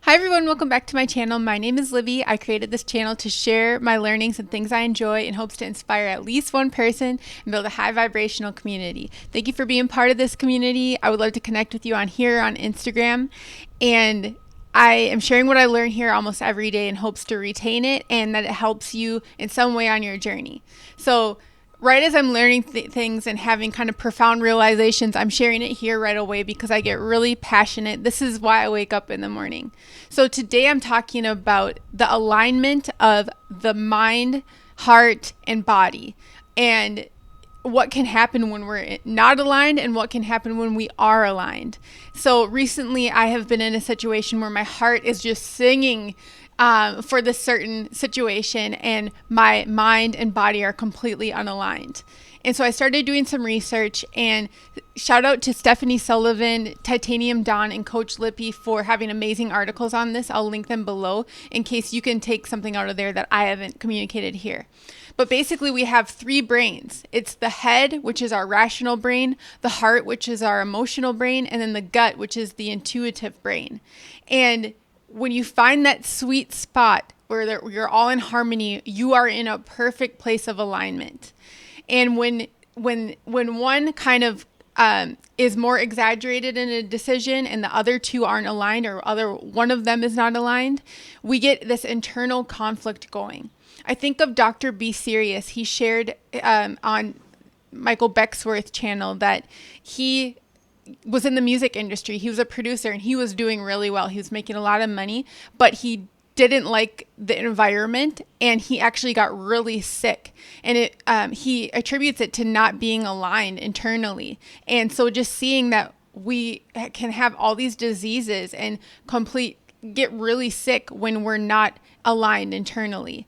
Hi everyone, welcome back to my channel. My name is Livy. I created this channel to share my learnings and things I enjoy in hopes to inspire at least one person and build a high vibrational community. Thank you for being part of this community. I would love to connect with you on here on Instagram, and I am sharing what I learn here almost every day in hopes to retain it and that it helps you in some way on your journey. So right as I'm learning things and having kind of profound realizations, I'm sharing it here right away because I get really passionate. This is why I wake up in the morning. So today I'm talking about the alignment of the mind, heart, and body, and what can happen when we're not aligned and what can happen when we are aligned. So recently I have been in a situation where my heart is just singing for this certain situation, and my mind and body are completely unaligned. And so I started doing some research, and shout out to Stephanie Sullivan, Titanium Dawn, and Coach Lippy for having amazing articles on this. I'll link them below in case you can take something out of there that I haven't communicated here. But basically we have three brains. It's the head, which is our rational brain, the heart, which is our emotional brain, and then the gut, which is the intuitive brain. And when you find that sweet spot where you're all in harmony, you are in a perfect place of alignment. And when one kind of is more exaggerated in a decision and the other two aren't aligned, or one of them is not aligned, we get this internal conflict going. I think of Dr. Be Serious. He shared on Michael Becksworth's channel that he was in the music industry. He was a producer and he was doing really well. He was making a lot of money, but he didn't like the environment and he actually got really sick. And he attributes it to not being aligned internally. And so just seeing that we can have all these diseases and get really sick when we're not aligned internally.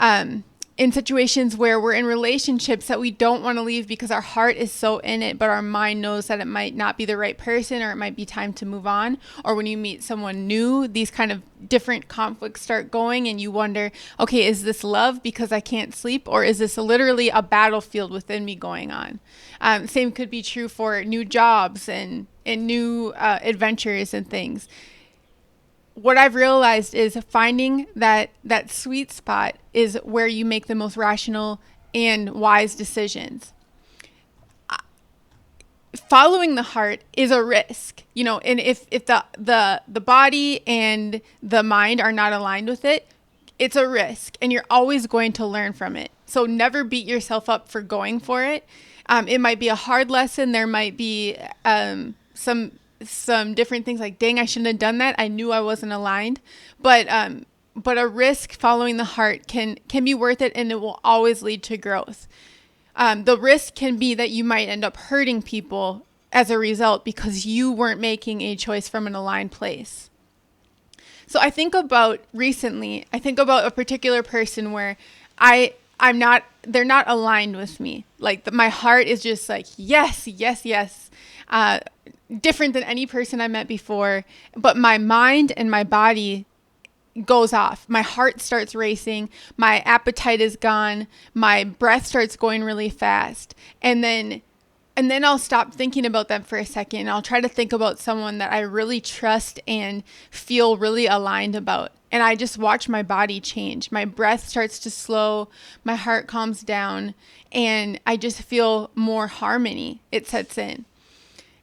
In situations where we're in relationships that we don't want to leave because our heart is so in it, but our mind knows that it might not be the right person, or it might be time to move on. Or when you meet someone new, these kind of different conflicts start going and you wonder, okay, is this love because I can't sleep, or is this literally a battlefield within me going on? Same could be true for new jobs and new adventures and things. What I've realized is finding that sweet spot is where you make the most rational and wise decisions. Following the heart is a risk, and if the body and the mind are not aligned with it, it's a risk, and you're always going to learn from it. So never beat yourself up for going for it. It might be a hard lesson. There might be some different things like, dang, I shouldn't have done that. I knew I wasn't aligned. But a risk following the heart can be worth it, and it will always lead to growth. The risk can be that you might end up hurting people as a result because you weren't making a choice from an aligned place. So I think about a particular person where they're not aligned with me. Like my heart is just like, yes, yes, yes. Different than any person I met before, but my mind and my body goes off. My heart starts racing, my appetite is gone, my breath starts going really fast, and then I'll stop thinking about them for a second, and I'll try to think about someone that I really trust and feel really aligned about. And I just watch my body change. My breath starts to slow, my heart calms down, and I just feel more harmony. It sets in.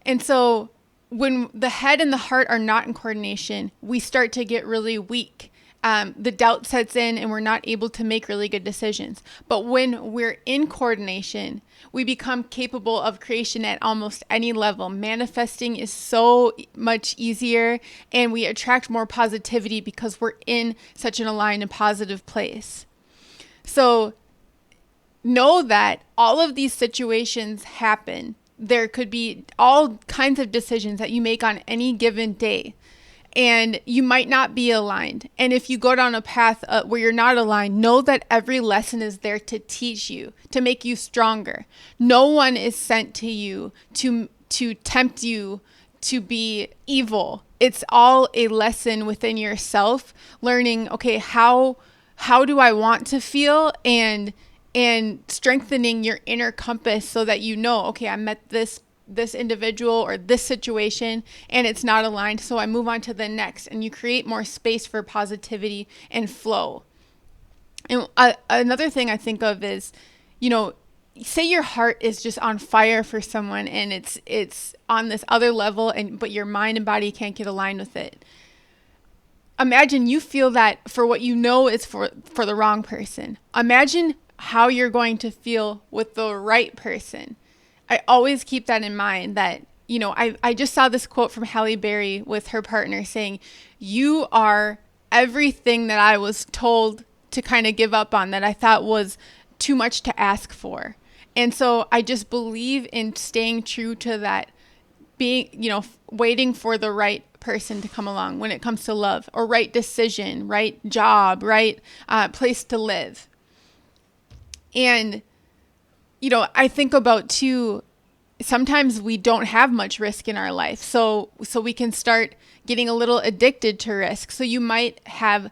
And so when the head and the heart are not in coordination, we start to get really weak. The doubt sets in and we're not able to make really good decisions. But when we're in coordination, we become capable of creation at almost any level. Manifesting is so much easier, and we attract more positivity because we're in such an aligned and positive place. So know that all of these situations happen. There could be all kinds of decisions that you make on any given day, and you might not be aligned. And if you go down a path where you're not aligned, know that every lesson is there to teach you, to make you stronger. No one is sent to you to tempt you to be evil. It's all a lesson within yourself, learning, okay, how do I want to feel, and strengthening your inner compass so that okay, I met this this individual or this situation and it's not aligned, so I move on to the next, and you create more space for positivity and flow. And another thing I think of is, say your heart is just on fire for someone and it's on this other level, but your mind and body can't get aligned with it. Imagine you feel that for what you know is for the wrong person. Imagine how you're going to feel with the right person. I always keep that in mind, that, I just saw this quote from Halle Berry with her partner saying, "You are everything that I was told to kind of give up on, that I thought was too much to ask for." And so I just believe in staying true to that, being, waiting for the right person to come along when it comes to love, or right decision, right job, right place to live. And, I think about too, sometimes we don't have much risk in our life. So we can start getting a little addicted to risk. So you might have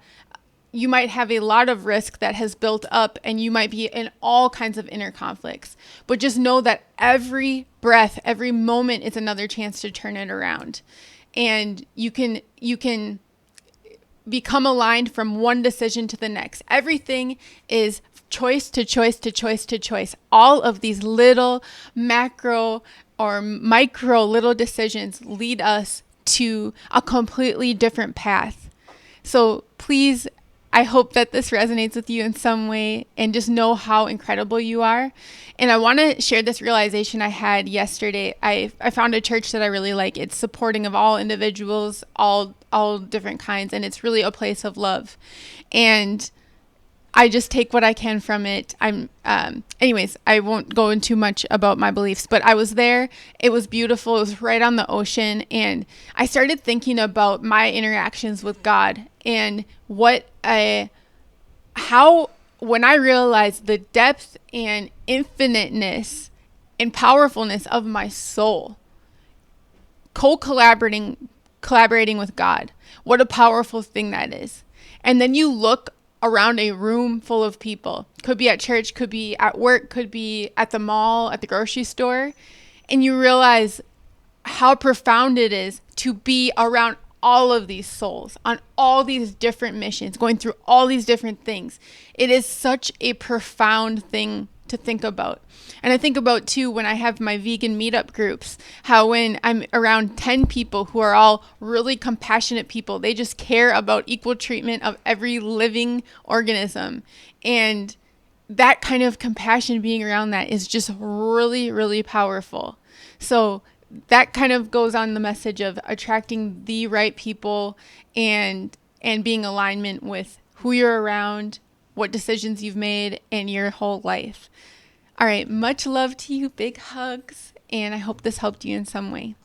a lot of risk that has built up, and you might be in all kinds of inner conflicts. But just know that every breath, every moment is another chance to turn it around. And you can become aligned from one decision to the next. Everything is choice to choice to choice to choice. All of these little macro or micro little decisions lead us to a completely different path. So please, I hope that this resonates with you in some way, and just know how incredible you are. And I want to share this realization I had yesterday. I found a church that I really like. It's supporting of all individuals, all different kinds, and it's really a place of love. And I just take what I can from it. Anyways, I won't go into much about my beliefs, but I was there. It was beautiful. It was right on the ocean. And I started thinking about my interactions with God, and when I realized the depth and infiniteness and powerfulness of my soul, collaborating with God, what a powerful thing that is. And then you look around a room full of people, could be at church, could be at work, could be at the mall, at the grocery store, and you realize how profound it is to be around all of these souls on all these different missions, going through all these different things. It is such a profound thing to think about. And I think about too, when I have my vegan meetup groups, how when I'm around 10 people who are all really compassionate people, they just care about equal treatment of every living organism. And that kind of compassion, being around that, is just really, really powerful. So that kind of goes on the message of attracting the right people, and being alignment with who you're around, what decisions you've made, and your whole life. All right, much love to you, big hugs, and I hope this helped you in some way.